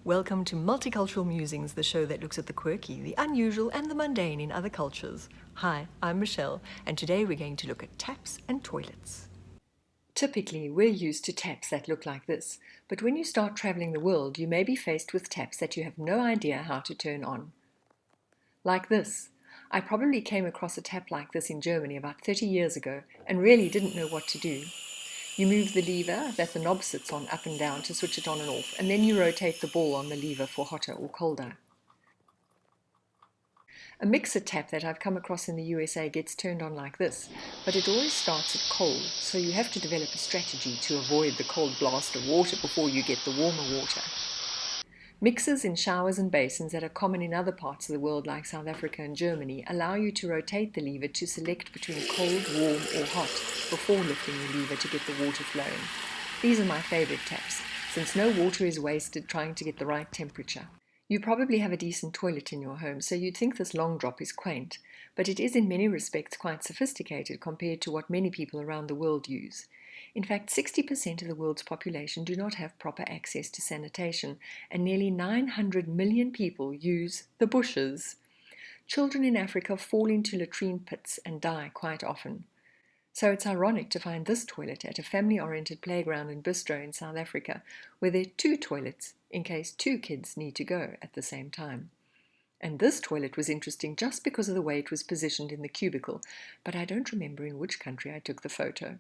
Welcome to Multicultural Musings, the show that looks at the quirky, the unusual, and the mundane in other cultures. Hi, I'm Michelle, and today we're going to look at taps and toilets. Typically, we're used to taps that look like this, but when you start traveling the world, you may be faced with taps that you have no idea how to turn on. Like this. I probably came across a tap like this in Germany about 30 years ago and really didn't know what to do. You move the lever that the knob sits on up and down to switch it on and off, and then you rotate the ball on the lever for hotter or colder. A mixer tap that I've come across in the USA gets turned on like this, but it always starts at cold, so you have to develop a strategy to avoid the cold blast of water before you get the warmer water. Mixers in showers and basins that are common in other parts of the world like South Africa and Germany allow you to rotate the lever to select between cold, warm or hot before lifting the lever to get the water flowing. These are my favorite taps, since no water is wasted trying to get the right temperature. You probably have a decent toilet in your home, so you'd think this long drop is quaint, but it is in many respects quite sophisticated compared to what many people around the world use. In fact, 60% of the world's population do not have proper access to sanitation, and nearly 900 million people use the bushes. Children in Africa fall into latrine pits and die quite often. So it's ironic to find this toilet at a family-oriented playground and bistro in South Africa, where there are 2 toilets in case 2 kids need to go at the same time. And this toilet was interesting just because of the way it was positioned in the cubicle, but I don't remember in which country I took the photo.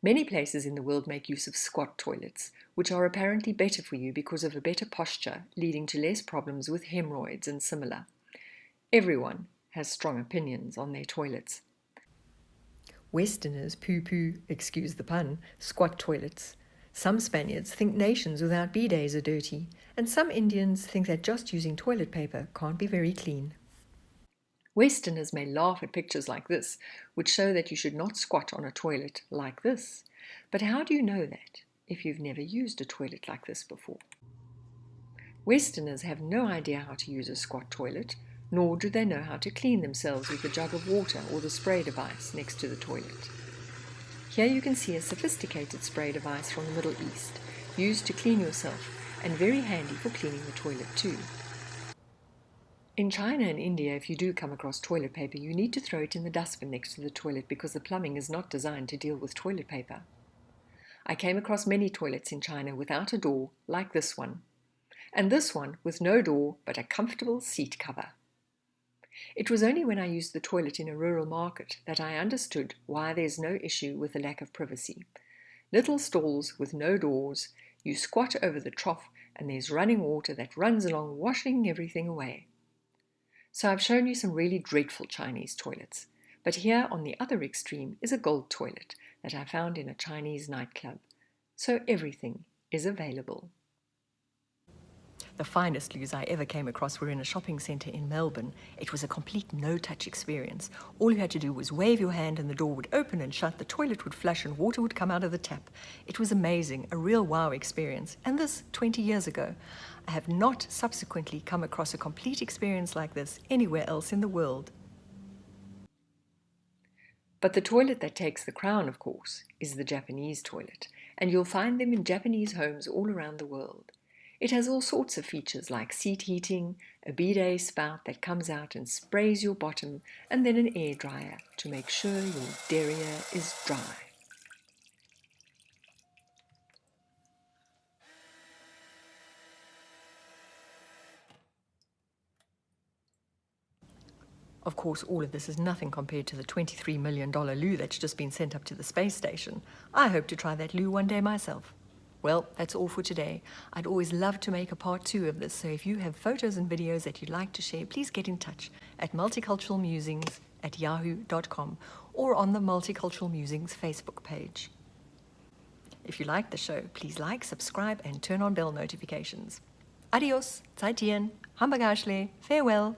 Many places in the world make use of squat toilets, which are apparently better for you because of a better posture, leading to less problems with hemorrhoids and similar. Everyone has strong opinions on their toilets. Westerners poo-poo, excuse the pun, squat toilets. Some Spaniards think nations without bidets are dirty, and some Indians think that just using toilet paper can't be very clean. Westerners may laugh at pictures like this, which show that you should not squat on a toilet like this. But how do you know that if you've never used a toilet like this before? Westerners have no idea how to use a squat toilet, nor do they know how to clean themselves with a jug of water or the spray device next to the toilet. Here you can see a sophisticated spray device from the Middle East, used to clean yourself, and very handy for cleaning the toilet too. In China and India, if you do come across toilet paper, you need to throw it in the dustbin next to the toilet because the plumbing is not designed to deal with toilet paper. I came across many toilets in China without a door, like this one, and this one with no door but a comfortable seat cover. It was only when I used the toilet in a rural market that I understood why there's no issue with the lack of privacy. Little stalls with no doors, you squat over the trough and there's running water that runs along, washing everything away. So I've shown you some really dreadful Chinese toilets, but here on the other extreme is a gold toilet that I found in a Chinese nightclub. So everything is available. The finest loos I ever came across were in a shopping centre in Melbourne. It was a complete no-touch experience. All you had to do was wave your hand and the door would open and shut, the toilet would flush and water would come out of the tap. It was amazing, a real wow experience, and this 20 years ago. I have not subsequently come across a complete experience like this anywhere else in the world. But the toilet that takes the crown, of course, is the Japanese toilet, and you'll find them in Japanese homes all around the world. It has all sorts of features like seat heating, a bidet spout that comes out and sprays your bottom, and then an air dryer to make sure your derriere is dry. Of course, all of this is nothing compared to the $23 million loo that's just been sent up to the space station. I hope to try that loo one day myself. Well, that's all for today. I'd always love to make a part 2 of this, so if you have photos and videos that you'd like to share, please get in touch at multiculturalmusings@yahoo.com or on the Multicultural Musings Facebook page. If you like the show, please like, subscribe, and turn on bell notifications. Adios, Zaitian, Hamburgashle, farewell.